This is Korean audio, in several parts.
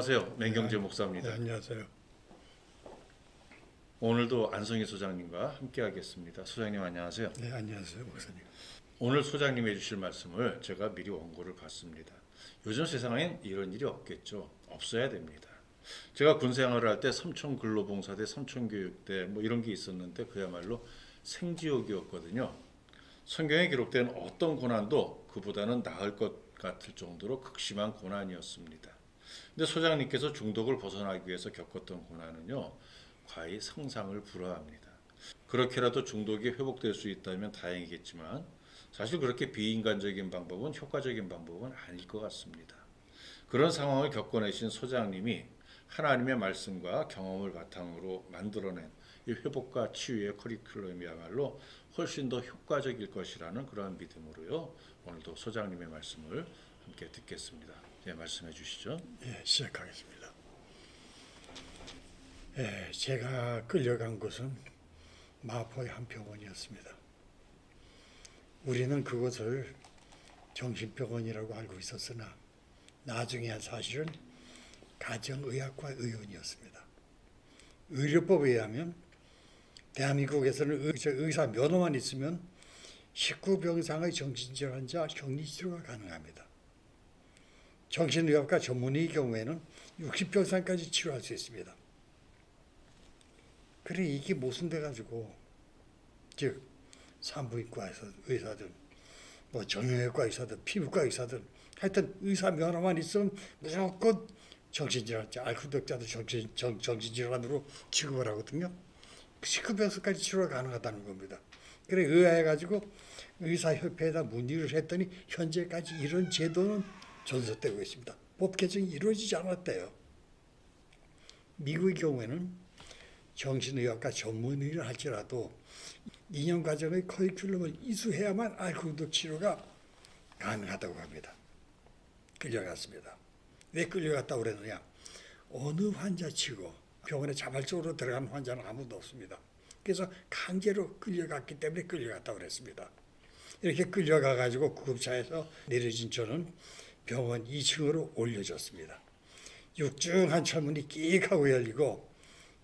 안녕하세요. 맹경재 목사입니다. 네, 안녕하세요. 오늘도 안성희 소장님과 함께하겠습니다. 소장님 안녕하세요. 네, 안녕하세요, 목사님. 오늘 소장님이 해주실 말씀을 제가 미리 원고를 봤습니다. 요즘 세상엔 이런 일이 없겠죠. 없어야 됩니다. 제가 군 생활을 할 때 삼천근로봉사대, 삼천교육대 뭐 이런 게 있었는데 그야말로 생지옥이었거든요. 성경에 기록된 어떤 고난도 그보다는 나을 것 같을 정도로 극심한 고난이었습니다. 근데 소장님께서 중독을 벗어나기 위해서 겪었던 고난은요, 과히 상상을 불허합니다. 그렇게라도 중독이 회복될 수 있다면 다행이겠지만 사실 그렇게 비인간적인 방법은 효과적인 방법은 아닐 것 같습니다. 그런 상황을 겪어내신 소장님이 하나님의 말씀과 경험을 바탕으로 만들어낸 이 회복과 치유의 커리큘럼이야말로 훨씬 더 효과적일 것이라는 그러한 믿음으로요. 오늘도 소장님의 말씀을 함께 듣겠습니다. 네, 말씀해 주시죠. 네, 시작하겠습니다. 네, 제가 끌려간 곳은 마포의 한 병원이었습니다. 우리는 그것을 정신병원이라고 알고 있었으나 나중에 사실은 가정의학과 의원이었습니다. 의료법에 의하면 대한민국에서는 의사 면허만 있으면 19병상의 정신질환 환자 격리치료가 가능합니다. 정신의학과 전문의의 경우에는 60병상까지 치료할 수 있습니다. 그래 이게 모순돼가지고 즉 산부인과 의사든 뭐 정형외과 의사든 피부과 의사든 하여튼 의사 면허만 있으면 무조건 정신질환자, 알코올독자도 정신질환으로 취급을 하거든요. 19병상까지 치료가 가능하다는 겁니다. 그래 의아해가지고 의사협회에다 문의를 했더니 현재까지 이런 제도는 존속되고 있습니다. 법 개정이 이루어지지 않았대요. 미국의 경우에는 정신의학과 전문의를 할지라도 2년 과정의 커리큘럼을 이수해야만 알코올독 치료가 가능하다고 합니다. 끌려갔습니다. 왜 끌려갔다고 그랬느냐? 어느 환자치고 병원에 자발적으로 들어간 환자는 아무도 없습니다. 그래서 강제로 끌려갔기 때문에 끌려갔다고 그랬습니다. 이렇게 끌려가가지고 구급차에서 내려진 저는 병원 2층으로 올려졌습니다. 육중한 철문이 끼익 하고 열리고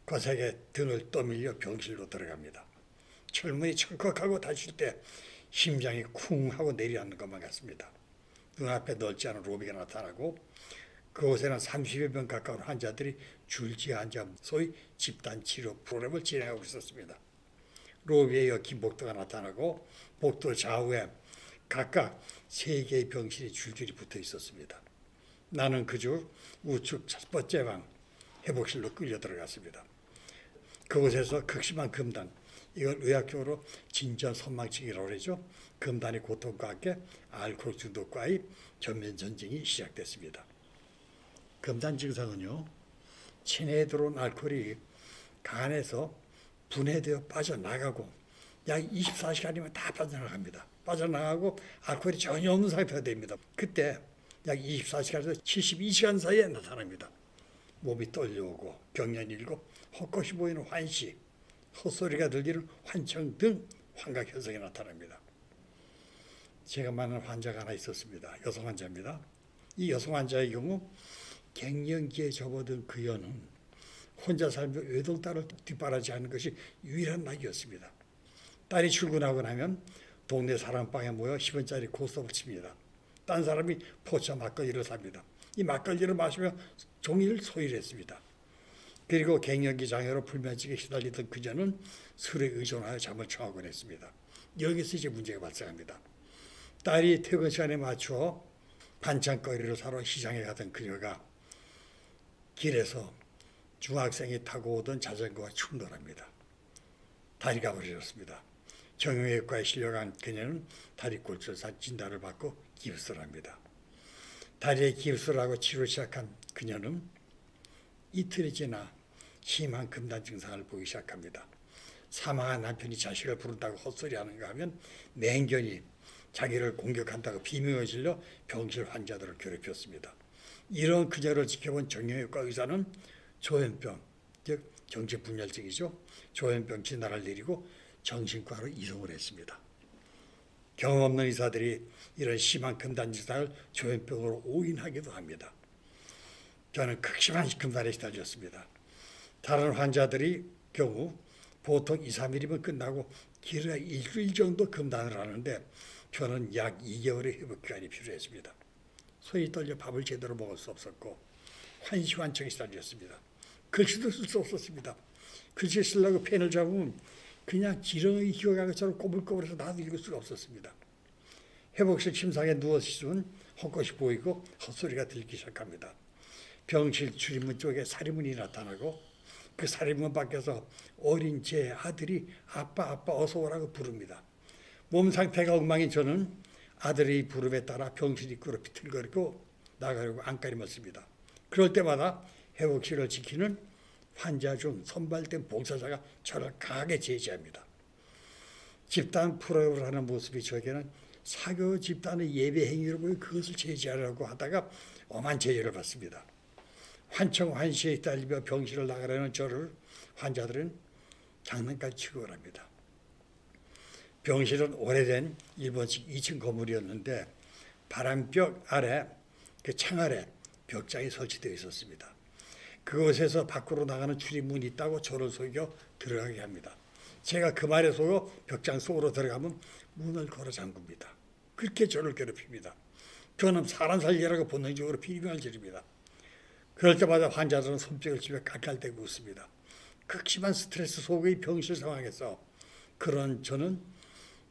거세게 등을 떠밀려 병실로 들어갑니다. 철문이 철컥하고 닫힐 때 심장이 쿵 하고 내려앉는 것만 같습니다. 눈앞에 넓지 않은 로비가 나타나고 그곳에는 30여 명 가까운 환자들이 줄지어 앉아 소위 집단치료 프로그램을 진행하고 있었습니다. 로비에 엮인 복도가 나타나고 복도 좌우에 각각 3개의 병실이 줄줄이 붙어 있었습니다. 나는 그중 우측 첫 번째 방 회복실로 끌려 들어갔습니다. 그곳에서 극심한 금단, 이걸 의학적으로 진전선망증이라고 그러죠. 금단의 고통과 함께 알코올 중독과의 전면 전쟁이 시작됐습니다. 금단 증상은요, 체내에 들어온 알코올이 간에서 분해되어 빠져나가고 약 24시간이면 다 빠져나갑니다. 빠져나가고 알코올이 전혀 없는 상태가 됩니다. 그때 약 24시간에서 72시간 사이에 나타납니다. 몸이 떨려오고 경련이 일고 헛것이 보이는 환시, 헛소리가 들리는 환청 등 환각 현상이 나타납니다. 제가 만난 환자가 하나 있었습니다. 여성 환자입니다. 이 여성 환자의 경우 갱년기에 접어든 그 여는 혼자 살며 외동딸을 뒷바라지하는 것이 유일한 낙이었습니다. 딸이 출근하고 나면 동네 사랑방에 모여 10원짜리 고스톱을 칩니다. 딴 사람이 포차 막걸리를 삽니다. 이 막걸리를 마시며 종일 소일을 했습니다. 그리고 갱년기 장애로 불면증에 시달리던 그녀는 술에 의존하여 잠을 청하곤 했습니다. 여기서 이제 문제가 발생합니다. 딸이 퇴근 시간에 맞추어 반찬거리를 사러 시장에 가던 그녀가 길에서 중학생이 타고 오던 자전거와 충돌합니다. 다리가 부러졌습니다. 정형외과에 실려간 그녀는 다리 골절사 진단을 받고 깁스를 합니다. 다리에 깁스를 하고 치료를 시작한 그녀는 이틀이 지나 심한 금단 증상을 보기 시작합니다. 사망한 남편이 자식을 부른다고 헛소리하는가 하면 맹견이 자기를 공격한다고 비명을 질러 병실 환자들을 괴롭혔습니다. 이런 그녀를 지켜본 정형외과 의사는 조현병, 즉 정신분열증이죠. 조현병 진단을 내리고 정신과로 이송을 했습니다. 경험 없는 의사들이 이런 심한 금단 증상을 조현병으로 오인하기도 합니다. 저는 극심한 금단에 시달렸습니다. 다른 환자들이 경우 보통 2, 3일이면 끝나고 길어야 일주일 정도 금단을 하는데 저는 약 2개월의 회복 기간이 필요했습니다. 손이 떨려 밥을 제대로 먹을 수 없었고 환시환청에 시달렸습니다. 글씨도 쓸 수 없었습니다. 글씨 쓰려고 펜을 잡으면 그냥 지렁이 기어간 것처럼 꼬불꼬불해서 나도 읽을 수가 없었습니다. 회복실 침상에 누워서 있으면 헛것이 보이고 헛소리가 들리기 시작합니다. 병실 출입문 쪽에 사리문이 나타나고 그 사리문 밖에서 어린 제 아들이 아빠 어서 오라고 부릅니다. 몸 상태가 엉망인 저는 아들의 부름에 따라 병실 입구로 비틀거리고 나가려고 안간힘을 씁니다. 그럴 때마다 회복실을 지키는 환자 중 선발된 봉사자가 저를 강하게 제지합니다. 집단 프로그램을 하는 모습이 저에게는 사교 집단의 예배 행위로 보여 그것을 제지하려고 하다가 엄한 제의를 받습니다. 환청 환시에 딸리며 병실을 나가려는 저를 환자들은 장난까지 치고 합니다. 병실은 오래된 일본식 2층 건물이었는데 바람벽 아래 그 창 아래 벽장이 설치되어 있었습니다. 그곳에서 밖으로 나가는 출입문이 있다고 저를 속여 들어가게 합니다. 제가 그 말에 속여 벽장 속으로 들어가면 문을 걸어 잠굽니다. 그렇게 저를 괴롭힙니다. 저는 사람 살리라고 본능적으로 비명을 지릅니다. 그럴 때마다 환자들은 손뼉을 치며 깔깔대고 웃습니다. 극심한 스트레스 속의 병실 상황에서 그런 저는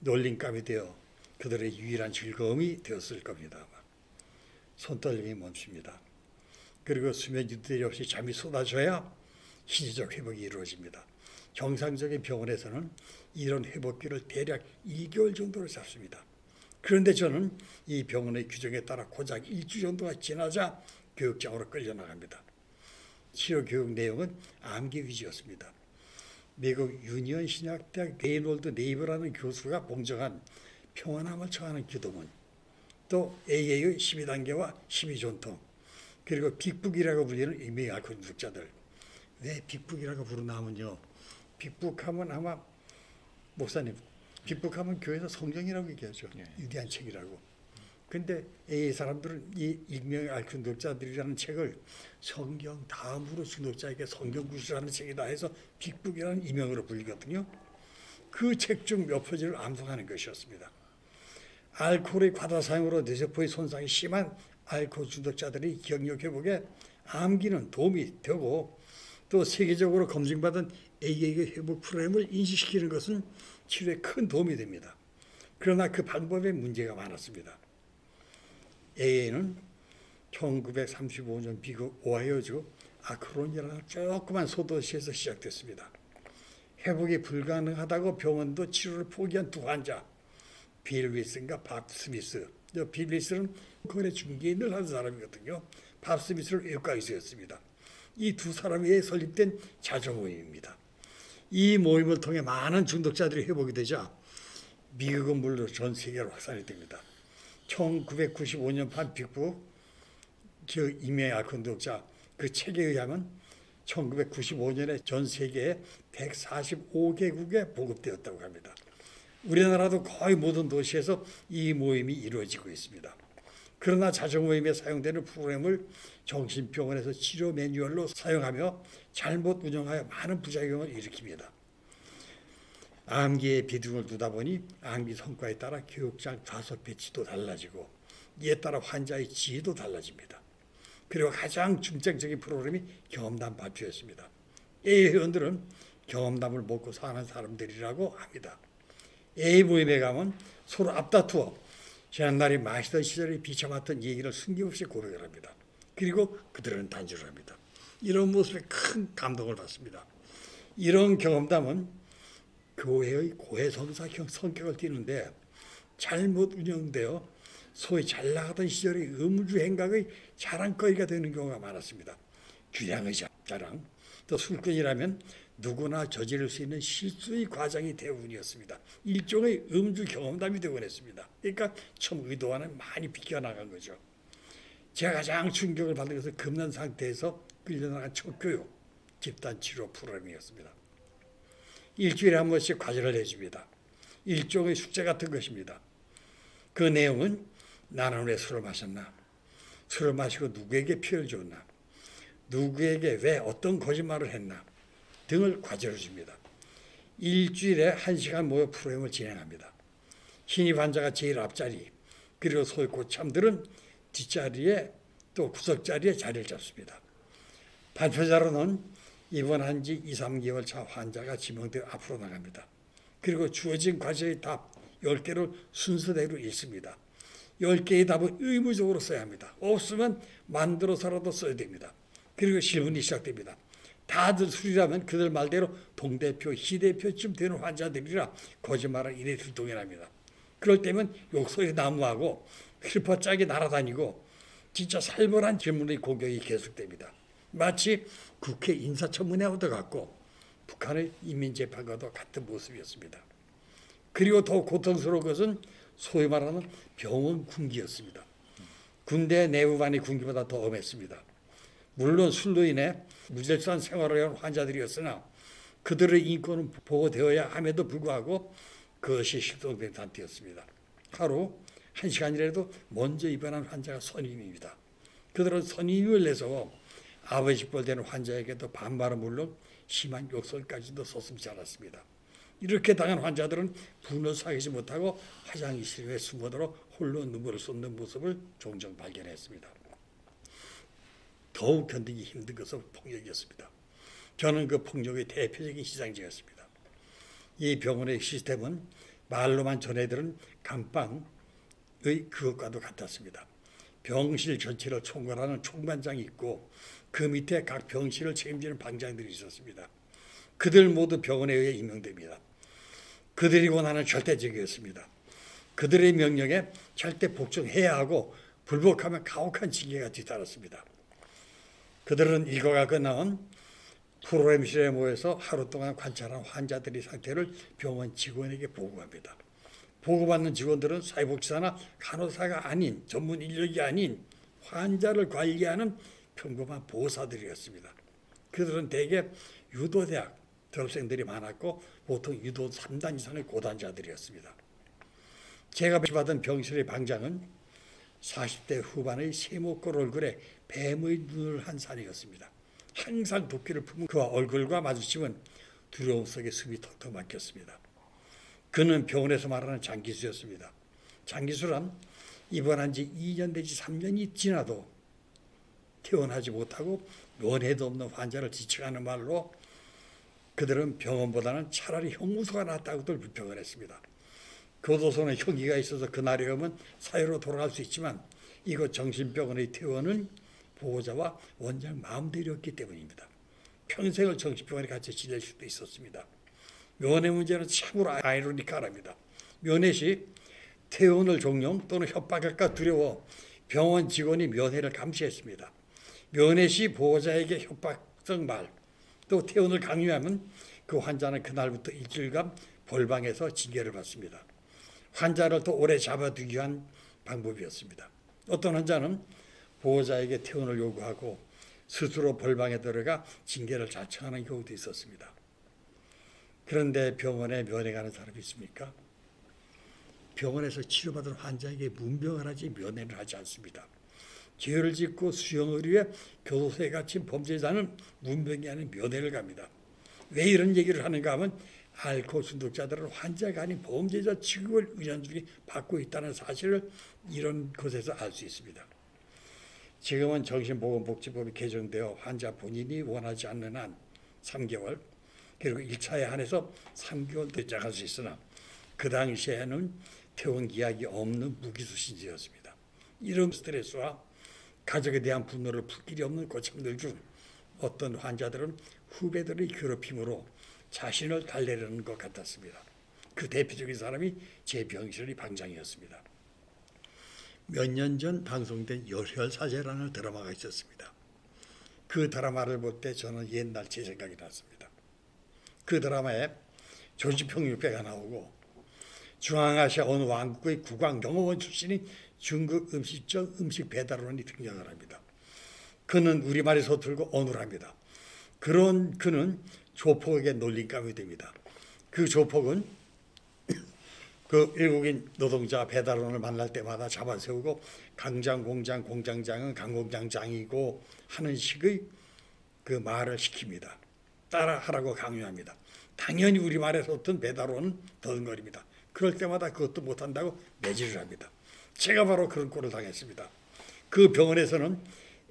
놀림감이 되어 그들의 유일한 즐거움이 되었을 겁니다. 손떨림이 멈춥니다. 그리고 수면 유도리 없이 잠이 쏟아져야 신체적 회복이 이루어집니다. 정상적인 병원에서는 이런 회복기를 대략 2개월 정도로 잡습니다. 그런데 저는 이 병원의 규정에 따라 고작 일주 정도가 지나자 교육장으로 끌려나갑니다. 치료 교육 내용은 암기 위주였습니다. 미국 유니언 신학대학 레이놀드 네이버라는 교수가 봉정한 평안함을 청하는 기도문, 또 AA의 12단계와 12전통, 그리고 빅북이라고 불리는 익명의 알코올 중독자들. 왜 빅북이라고 부르나 하면요. 빅북하면 아마 목사님, 빅북하면 교회에서 성경이라고 얘기하죠. 위대한 책이라고. 근데 이 사람들은 이 익명의 알코올 중독자들이라는 책을 성경 다음으로 중독자에게 성경 구실하는 책이다 해서 빅북이라는 이명으로 불리거든요. 그 책 중 몇 페이지를 암송하는 것이었습니다. 알코올의 과다 사용으로 뇌세포의 손상이 심한 알코올 중독자들의 기억력 회복에 암기는 도움이 되고 또 세계적으로 검증받은 AA의 회복 프로그램을 인식시키는 것은 치료에 큰 도움이 됩니다. 그러나 그 방법에 문제가 많았습니다. AA는 1935년 미국 오하이오주 아크론이라는 조그만 소도시에서 시작됐습니다. 회복이 불가능하다고 병원도 치료를 포기한 두 환자, 빌 윌슨과 밥 스미스. 빌 윌슨은 거래 중개인을 하는 사람이거든요. 밥 스미스는 외과 의사였습니다. 이 두 사람 위에 설립된 자조 모임입니다. 이 모임을 통해 많은 중독자들이 회복이 되자 미국은 물론 전 세계로 확산이 됩니다. 1995년 판 빅북 그 익명의 알코올 중독자 그 책에 의하면 1995년에 전 세계에 145개국에 보급되었다고 합니다. 우리나라도 거의 모든 도시에서 이 모임이 이루어지고 있습니다. 그러나 자조 모임에 사용되는 프로그램을 정신병원에서 치료 매뉴얼로 사용하며 잘못 운영하여 많은 부작용을 일으킵니다. 암기에 비중을 두다 보니 암기 성과에 따라 교육장 좌석 배치도 달라지고 이에 따라 환자의 지위도 달라집니다. 그리고 가장 중점적인 프로그램이 경험담 발표였습니다. A 회원들은 경험담을 먹고 사는 사람들이라고 합니다. A 모임에 가면 서로 앞다투어 지난날이 마시던 시절에 비참했던 얘기를 숨김없이 고백을 합니다. 그리고 그들은 단주를 합니다. 이런 모습에 큰 감동을 받습니다. 이런 경험담은 교회의 고해성사형 성격을 띠는데 잘못 운영되어 소위 잘 나가던 시절의 음주 행각의 자랑거리가 되는 경우가 많았습니다. 주량의 자랑, 또 술꾼이라면 누구나 저지를 수 있는 실수의 과정이 대부분이었습니다. 일종의 음주 경험담이 되곤 했습니다. 그러니까 참 의도와는 많이 비껴나간 거죠. 제가 가장 충격을 받은 것은 금난 상태에서 끌려나간 첫 교육, 집단치료 프로그램이었습니다. 일주일에 한 번씩 과제를 내줍니다. 일종의 숙제 같은 것입니다. 그 내용은 나는 왜 술을 마셨나? 술을 마시고 누구에게 피해를 줬나? 누구에게 왜 어떤 거짓말을 했나 등을 과제로 줍니다. 일주일에 1시간 모여 프로그램을 진행합니다. 신입 환자가 제일 앞자리, 그리고 소위 고참들은 뒷자리에 또 구석자리에 자리를 잡습니다. 발표자로는 입원한 지 2, 3개월 차 환자가 지명되어 앞으로 나갑니다. 그리고 주어진 과제의 답 10개를 순서대로 읽습니다. 10개의 답은 의무적으로 써야 합니다. 없으면 만들어서라도 써야 됩니다. 그리고 질문이 시작됩니다. 다들 술이라면 그들 말대로 동대표, 시대표쯤 되는 환자들이라 거짓말을 이래 들동해납니다. 그럴 때면 욕설이 난무하고 휘퍼짝이 날아다니고 진짜 살벌한 질문의 공격이 계속됩니다. 마치 국회 인사청문회와도 같고 북한의 인민재판과도 같은 모습이었습니다. 그리고 더 고통스러운 것은 소위 말하는 병원 군기였습니다. 군대 내부반의 군기보다 더 엄했습니다. 물론 술로 인해 무질서한 생활을 해온 환자들이었으나 그들의 인권은 보호되어야 함에도 불구하고 그것이 실종된 상태였습니다. 하루 1시간이라도 먼저 입원한 환자가 선임입니다. 그들은 선임을 내서 아버지 뻘되는 환자에게도 반말은 물론 심한 욕설까지도 서슴지 않았습니다. 이렇게 당한 환자들은 분을 사귀지 못하고 화장실에 숨어들어 홀로 눈물을 쏟는 모습을 종종 발견했습니다. 더욱 견디기 힘든 것은 폭력이었습니다. 저는 그 폭력의 대표적인 시상지였습니다. 이 병원의 시스템은 말로만 전해들은 감방의 그것과도 같았습니다. 병실 전체를 총괄하는 총반장이 있고 그 밑에 각 병실을 책임지는 방장들이 있었습니다. 그들 모두 병원에 의해 임명됩니다. 그들이 원하는 절대적이었습니다. 그들의 명령에 절대 복종해야 하고 불복하면 가혹한 징계가 뒤따랐습니다. 그들은 일과가 끝나면 프로그램실에 모여서 하루 동안 관찰한 환자들의 상태를 병원 직원에게 보고합니다. 보고받는 직원들은 사회복지사나 간호사가 아닌 전문 인력이 아닌 환자를 관리하는 평범한 보호사들이었습니다. 그들은 대개 유도대학 졸업생들이 많았고 보통 유도 3단 이상의 고단자들이었습니다. 제가 배치받은 병실의 방장은 40대 후반의 세모꼴 얼굴에 뱀의 눈을 한 사람이었습니다. 항상 도끼를 품은 그와 얼굴과 마주치면 두려움 속에 숨이 턱턱 막혔습니다. 그는 병원에서 말하는 장기수였습니다. 장기수란 입원한 지 2년 내지 3년이 지나도 퇴원하지 못하고 면회도 없는 환자를 지칭하는 말로 그들은 병원보다는 차라리 형무소가 낫다고들 불평을 했습니다. 교도소는 형기가 있어서 그날이 오면 사회로 돌아갈 수 있지만 이곳 정신병원의 퇴원은 보호자와 원장 마음대로였기 때문입니다. 평생을 정신병원에 갇혀 지낼 수도 있었습니다. 면회 문제는 참으로 아이러니컬합니다. 면회 시 퇴원을 종용 또는 협박할까 두려워 병원 직원이 면회를 감시했습니다. 면회 시 보호자에게 협박성 말 또 퇴원을 강요하면 그 환자는 그날부터 일주일간 벌방에서 징계를 받습니다. 환자를 더 오래 잡아두기 위한 방법이었습니다. 어떤 환자는 보호자에게 퇴원을 요구하고 스스로 벌방에 들어가 징계를 자청하는 경우도 있었습니다. 그런데 병원에 면회 가는 사람이 있습니까? 병원에서 치료받은 환자에게 문병을 하지 면회를 하지 않습니다. 죄를 짓고 수형을 위해 교도소에 갇힌 범죄자는 문병이 아닌 면회를 갑니다. 왜 이런 얘기를 하는가 하면 알코올 중독자들은 환자가 아닌 범죄자 취급을 은연중에 받고 있다는 사실을 이런 곳에서 알 수 있습니다. 지금은 정신보건복지법이 개정되어 환자 본인이 원하지 않는 한 3개월 그리고 1차에 한해서 3개월 늦장할 수 있으나 그 당시에는 퇴원 기약이 없는 무기수신제였습니다. 이런 스트레스와 가족에 대한 분노를 풀 길이 없는 고참들 중 어떤 환자들은 후배들의 괴롭힘으로 자신을 달래려는 것 같았습니다. 그 대표적인 사람이 제 병실의 방장이었습니다. 몇 년 전 방송된 열혈사제라는 드라마가 있었습니다. 그 드라마를 볼 때 저는 옛날 제 생각이 났습니다. 그 드라마에 조지평 육배가 나오고 중앙아시아 어느 왕국의 국왕 경호원 출신인 중국 음식점 음식 배달원이 등장을 합니다. 그는 우리말이 서툴고 어눌합니다. 그런 그는 조폭에게 놀림감이 됩니다. 그 조폭은 그 외국인 노동자 배달원을 만날 때마다 잡아세우고 강장 공장 공장장은 강공장장이고 하는 식의 그 말을 시킵니다. 따라하라고 강요합니다. 당연히 우리말에서 어떤 배달원은 더듬거립니다. 그럴 때마다 그것도 못한다고 매질을 합니다. 제가 바로 그런 꼴을 당했습니다. 그 병원에서는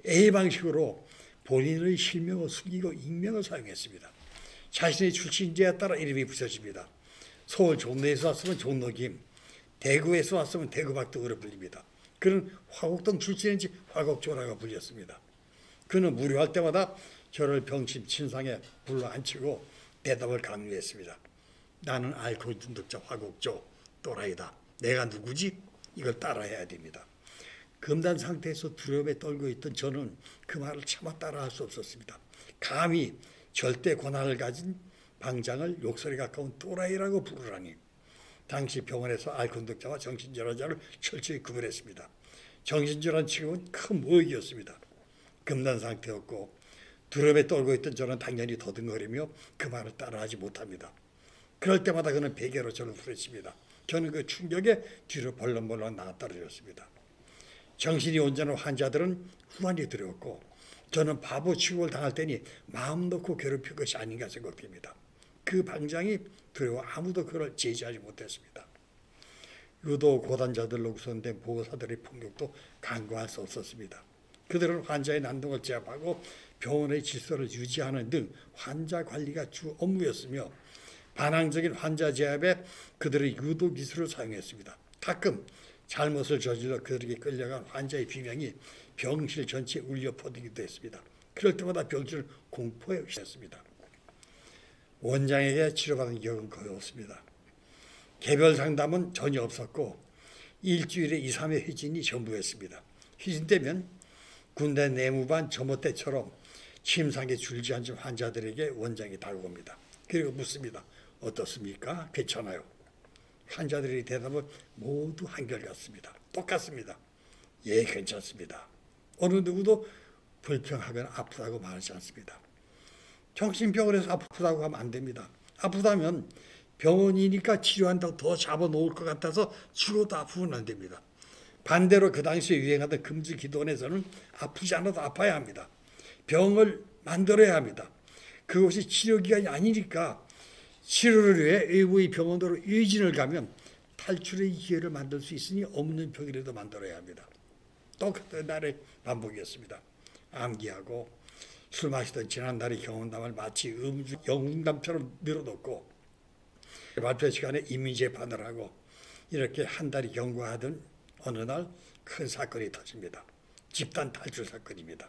A 방식으로 본인의 실명을 숨기고 익명을 사용했습니다. 자신의 출신지에 따라 이름이 붙여집니다. 서울 종로에서 왔으면 종로김, 대구에서 왔으면 대구박 등으로 불립니다. 그는 화곡동 출신인지 화곡조라고 불렸습니다. 그는 무료할 때마다 저를 병심 침상에 불러앉히고 대답을 강요했습니다. 나는 알코올 중독자 화곡조 또라이다. 내가 누구지? 이걸 따라해야 됩니다. 금단 상태에서 두려움에 떨고 있던 저는 그 말을 차마 따라할 수 없었습니다. 감히 절대 권한을 가진 방장을 욕설에 가까운 또라이라고 부르라니. 당시 병원에서 알코올 중독자와 정신질환자를 철저히 구분했습니다. 정신질환 치고는 큰 모욕이었습니다. 금단 상태였고 두려움에 떨고 있던 저는 당연히 더듬거리며 그 말을 따라하지 못합니다. 그럴 때마다 그는 베개로 저를 후려칩니다. 저는 그 충격에 뒤로 벌렁벌렁 나가떨어졌습니다. 정신이 온전한 환자들은 후환이 두려웠고 저는 바보 취급을 당할 때니 마음 놓고 괴롭힐 것이 아닌가 생각됩니다. 그 방장이 두려워 아무도 그를 제지하지 못했습니다. 유도 고단자들로 구성된 보호사들의 폭력도 간과할 수 없었습니다. 그들은 환자의 난동을 제압하고 병원의 질서를 유지하는 등 환자 관리가 주 업무였으며 반항적인 환자 제압에 그들의 유도 기술을 사용했습니다. 가끔 잘못을 저질러 그들에게 끌려간 환자의 비명이 병실 전체에 울려 퍼지기도 했습니다. 그럴 때마다 병실은 공포에 휩싸였습니다. 원장에게 치료받은 기억은 거의 없습니다. 개별 상담은 전혀 없었고 일주일에 2, 3회 회진이 전부였습니다. 회진 때면 군대 내무반 점호 때처럼 침상에 줄지 않은 환자들에게 원장이 다가옵니다. 그리고 묻습니다. 어떻습니까? 괜찮아요. 환자들의 대답은 모두 한결같습니다. 똑같습니다. 예, 괜찮습니다. 어느 누구도 불평하거나 아프다고 말하지 않습니다. 정신병원에서 아프다고 하면 안 됩니다. 아프다면 병원이니까 치료한다고 더 잡아놓을 것 같아서 죽어도 아프면 안 됩니다. 반대로 그 당시에 유행하던 금주 기도원에서는 아프지 않아도 아파야 합니다. 병을 만들어야 합니다. 그것이 치료기간이 아니니까 치료를 위해 외부의 병원으로 유진을 가면 탈출의 기회를 만들 수 있으니 없는 병이라도 만들어야 합니다. 똑같은 날의 반복이었습니다. 암기하고 술 마시던 지난날의 경험담을 마치 음주 영웅담처럼 늘어놓고 발표 시간에 임의재판을 하고 이렇게 한 달이 경과하던 어느 날 큰 사건이 터집니다. 집단 탈출 사건입니다.